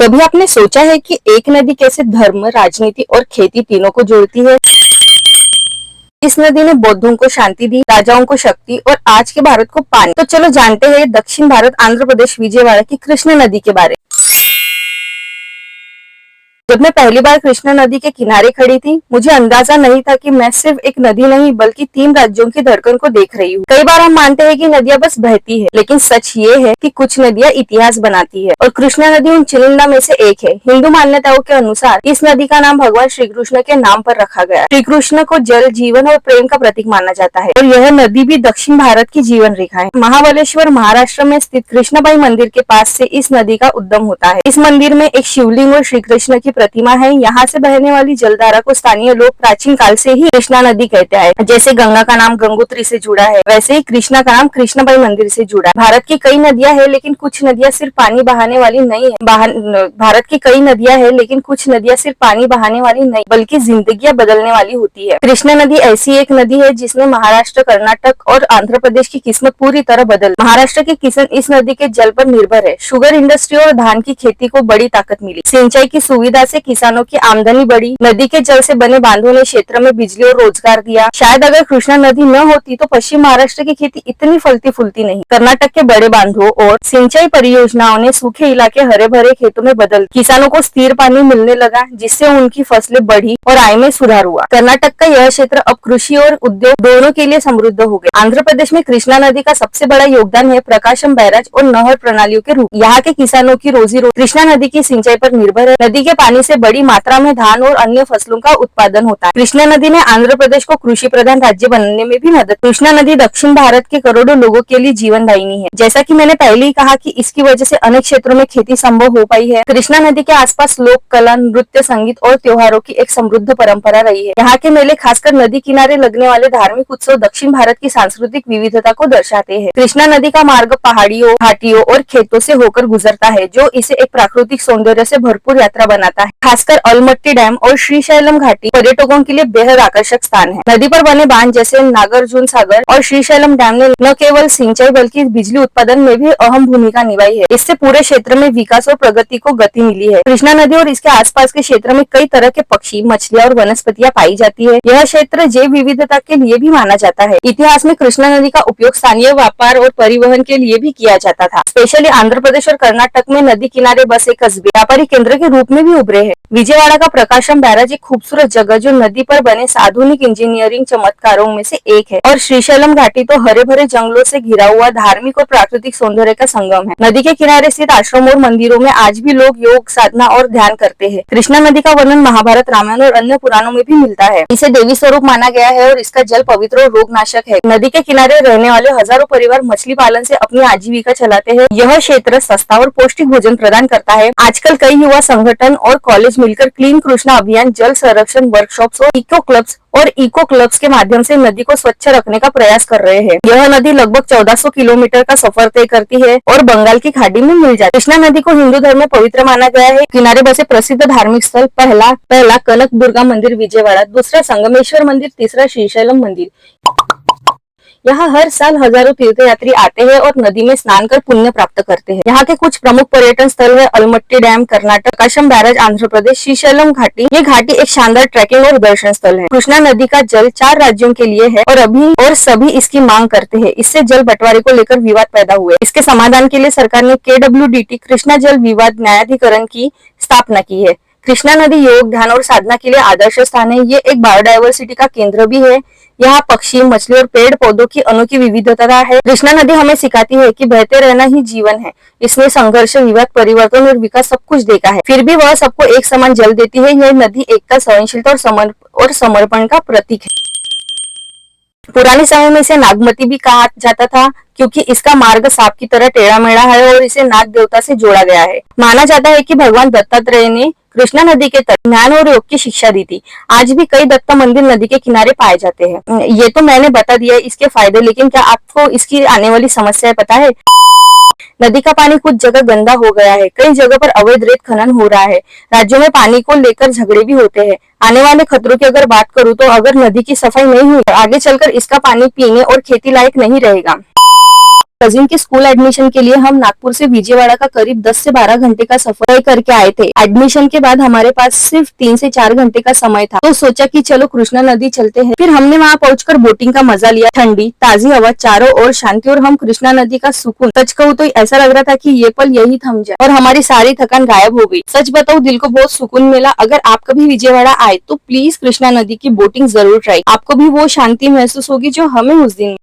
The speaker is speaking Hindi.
कभी आपने सोचा है कि एक नदी कैसे धर्म, राजनीति और खेती तीनों को जोड़ती है? इस नदी ने बौद्धों को शांति दी, राजाओं को शक्ति और आज के भारत को पानी। तो चलो जानते हैं दक्षिण भारत आंध्र प्रदेश विजयवाड़ा की कृष्णा नदी के बारे में। जब मैं पहली बार कृष्णा नदी के किनारे खड़ी थी, मुझे अंदाजा नहीं था कि मैं सिर्फ एक नदी नहीं बल्कि 3 राज्यों की धड़कन को देख रही हूँ। कई बार हम मानते हैं कि नदियाँ बस बहती है, लेकिन सच ये है कि कुछ नदियाँ इतिहास बनाती है और कृष्णा नदी उन चुनिंदा में से एक है। हिंदू मान्यताओं के अनुसार इस नदी का नाम भगवान श्री कृष्ण के नाम पर रखा गया। श्री कृष्ण को जल, जीवन और प्रेम का प्रतीक माना जाता है और यह नदी भी दक्षिण भारत की जीवन रेखा है। महाबलेश्वर महाराष्ट्र में स्थित कृष्णाबाई मंदिर के पास से इस नदी का उद्गम होता है। इस मंदिर में एक शिवलिंग और श्री कृष्ण की प्रतिमा है। यहाँ से बहने वाली जलधारा को स्थानीय लोग प्राचीन काल से ही कृष्णा नदी कहते हैं। जैसे गंगा का नाम गंगोत्री से जुड़ा है, वैसे ही कृष्णा का नाम कृष्णाबाई मंदिर से जुड़ा है। भारत की कई नदियां हैं, लेकिन कुछ नदियां सिर्फ पानी बहाने वाली नहीं है। भारत की कई नदियां हैं, लेकिन कुछ नदियां सिर्फ पानी बहाने वाली नहीं बल्कि जिंदगियां बदलने वाली होती है। कृष्णा नदी ऐसी एक नदी है जिसने महाराष्ट्र, कर्नाटक और आंध्र प्रदेश की किस्मत पूरी तरह बदल। महाराष्ट्र के किसान इस नदी के जल पर निर्भर है। शुगर इंडस्ट्री और धान की खेती को बड़ी ताकत मिली। सिंचाई की सुविधा से किसानों की आमदनी बढ़ी। नदी के जल से बने बांधों ने क्षेत्र में बिजली और रोजगार दिया। शायद अगर कृष्णा नदी न होती तो पश्चिम महाराष्ट्र की खेती इतनी फलती फूलती नहीं। कर्नाटक के बड़े बांधों और सिंचाई परियोजनाओं ने सूखे इलाके हरे भरे खेतों में बदल। किसानों को स्थिर पानी मिलने लगा, जिससे उनकी फसलें बढ़ी और आय में सुधार हुआ। कर्नाटक का यह क्षेत्र अब कृषि और उद्योग दोनों के लिए समृद्ध हो गया। आंध्र प्रदेश में कृष्णा नदी का सबसे बड़ा योगदान है प्रकाशम बैराज और नहर प्रणालियों के रूप। यहाँ के किसानों की रोजी रोटी कृष्णा नदी की सिंचाई पर निर्भर है। नदी के पानी से बड़ी मात्रा में धान और अन्य फसलों का उत्पादन होता है। कृष्णा नदी ने आंध्र प्रदेश को कृषि प्रधान राज्य बनने में भी मदद। कृष्णा नदी दक्षिण भारत के करोड़ों लोगों के लिए जीवनदायिनी है। जैसा कि मैंने पहले ही कहा कि इसकी वजह से अनेक क्षेत्रों में खेती संभव हो पाई है। कृष्णा नदी के आसपास लोक कला, नृत्य, संगीत और त्योहारों की एक समृद्ध परंपरा रही है। यहाँ के मेले, खासकर नदी किनारे लगने वाले धार्मिक उत्सव, दक्षिण भारत की सांस्कृतिक विविधता को दर्शाते हैं। कृष्णा नदी का मार्ग पहाड़ियों, घाटियों और खेतों से होकर गुजरता है, जो इसे एक प्राकृतिक सौंदर्य से भरपूर यात्रा बनाता है। खासकर अलमट्टी डैम और श्रीशैलम घाटी पर्यटकों के लिए बेहद आकर्षक स्थान है। नदी पर बने बांध जैसे नागार्जुन सागर और श्रीशैलम डैम ने न केवल सिंचाई बल्कि बिजली उत्पादन में भी अहम भूमिका निभाई है। इससे पूरे क्षेत्र में विकास और प्रगति को गति मिली है। कृष्णा नदी और इसके आसपास के क्षेत्र में कई तरह के पक्षी, मछलियां और वनस्पतियां पाई जाती है। यह क्षेत्र जैव विविधता के लिए भी माना जाता है। इतिहास में कृष्णा नदी का उपयोग स्थानीय व्यापार और परिवहन के लिए भी किया जाता था। स्पेशली आंध्र प्रदेश और कर्नाटक में नदी किनारे बसे कस्बे व्यापारिक केंद्र के रूप में भी उभरे हैं। विजयवाड़ा का प्रकाशम बैराज एक खूबसूरत जगह जो नदी पर बने आधुनिक इंजीनियरिंग चमत्कारों में से एक है और श्रीशैलम घाटी तो हरे भरे जंगलों से घिरा हुआ धार्मिक और प्राकृतिक सौंदर्य का संगम है। नदी के किनारे स्थित आश्रम और मंदिरों में आज भी लोग योग, साधना और ध्यान करते हैं। कृष्णा नदी का वर्णन महाभारत, रामायण और अन्य पुराणों में भी मिलता है। इसे देवी स्वरूप माना गया है और इसका जल पवित्र और रोगनाशक है। नदी के किनारे रहने वाले हजारों परिवार मछली पालन से अपनी आजीविका चलाते हैं। यह क्षेत्र सस्ता और पौष्टिक भोजन प्रदान करता है। आजकल कई युवा संगठन और कॉलेज मिलकर क्लीन कृष्णा अभियान, जल संरक्षण वर्कशॉप्स और इको क्लब्स के माध्यम से नदी को स्वच्छ रखने का प्रयास कर रहे हैं। यह नदी लगभग 1400 किलोमीटर का सफर तय करती है और बंगाल की खाड़ी में मिल जाती है। कृष्णा नदी को हिंदू धर्म में पवित्र माना गया है। किनारे बसे प्रसिद्ध धार्मिक स्थल पहला कनक दुर्गा मंदिर विजयवाड़ा, दूसरा संगमेश्वर मंदिर, तीसरा श्रीशैलम मंदिर। यहाँ हर साल हजारों तीर्थयात्री आते हैं और नदी में स्नान कर पुण्य प्राप्त करते हैं। यहाँ के कुछ प्रमुख पर्यटन स्थल है अलमट्टी डैम कर्नाटक, प्रकाशम बैराज आंध्र प्रदेश, श्रीशैलम घाटी। ये घाटी एक शानदार ट्रैकिंग और दर्शन स्थल है। कृष्णा नदी का जल 4 राज्यों के लिए है और सभी इसकी मांग करते हैं। इससे जल बंटवारे को लेकर विवाद पैदा हुए। इसके समाधान के लिए सरकार ने KWDT कृष्णा जल विवाद न्यायाधिकरण की स्थापना की है। कृष्णा नदी योग, ध्यान और साधना के लिए आदर्श स्थान है। ये एक बायोडायवर्सिटी का केंद्र भी है। यहाँ पक्षी, मछली और पेड़ पौधों की अनोखी विविधता है। कृष्णा नदी हमें सिखाती है कि बहते रहना ही जीवन है। इसने संघर्ष, विवाद, परिवर्तन और विकास सब कुछ देखा है, फिर भी वह सबको एक समान जल देती है। यह नदी एकता, सहनशीलता और समर्पण का प्रतीक है। पुराने समय में इसे नागमती भी कहा जाता था, क्योंकि इसका मार्ग सांप की तरह टेढ़ा मेढ़ा है और इसे नाग देवता से जोड़ा गया है। माना जाता है कि भगवान दत्तात्रेय ने कृष्णा नदी के तट ज्ञान और योग की शिक्षा दी थी। आज भी कई दत्त मंदिर नदी के किनारे पाए जाते हैं। ये तो मैंने बता दिया इसके फायदे, लेकिन क्या आपको इसकी आने वाली समस्याएं पता है? नदी का पानी कुछ जगह गंदा हो गया है। कई जगह पर अवैध रेत खनन हो रहा है। राज्यों में पानी को लेकर झगड़े भी होते हैं। आने वाले खतरों की अगर बात करूं तो अगर नदी की सफाई नहीं हुई, आगे चलकर इसका पानी पीने और खेती लायक नहीं रहेगा। कजिन के स्कूल एडमिशन के लिए हम नागपुर से विजयवाड़ा का करीब 10 से 12 घंटे का सफर तय करके आए थे। एडमिशन के बाद हमारे पास सिर्फ 3 से 4 घंटे का समय था, तो सोचा कि चलो कृष्णा नदी चलते हैं। फिर हमने वहाँ पहुंचकर बोटिंग का मजा लिया। ठंडी ताजी हवा, चारों ओर शांति और हम कृष्णा नदी का सुकून। सच कहूँ तो ऐसा लग रहा था कि ये पल यही थम जाए और हमारी सारी थकान गायब हो गई। सच बताऊं, दिल को बहुत सुकून मिला। अगर आप कभी विजयवाड़ा आए तो प्लीज कृष्णा नदी की बोटिंग जरूर ट्राई। आपको भी वो शांति महसूस होगी जो हमें उस दिन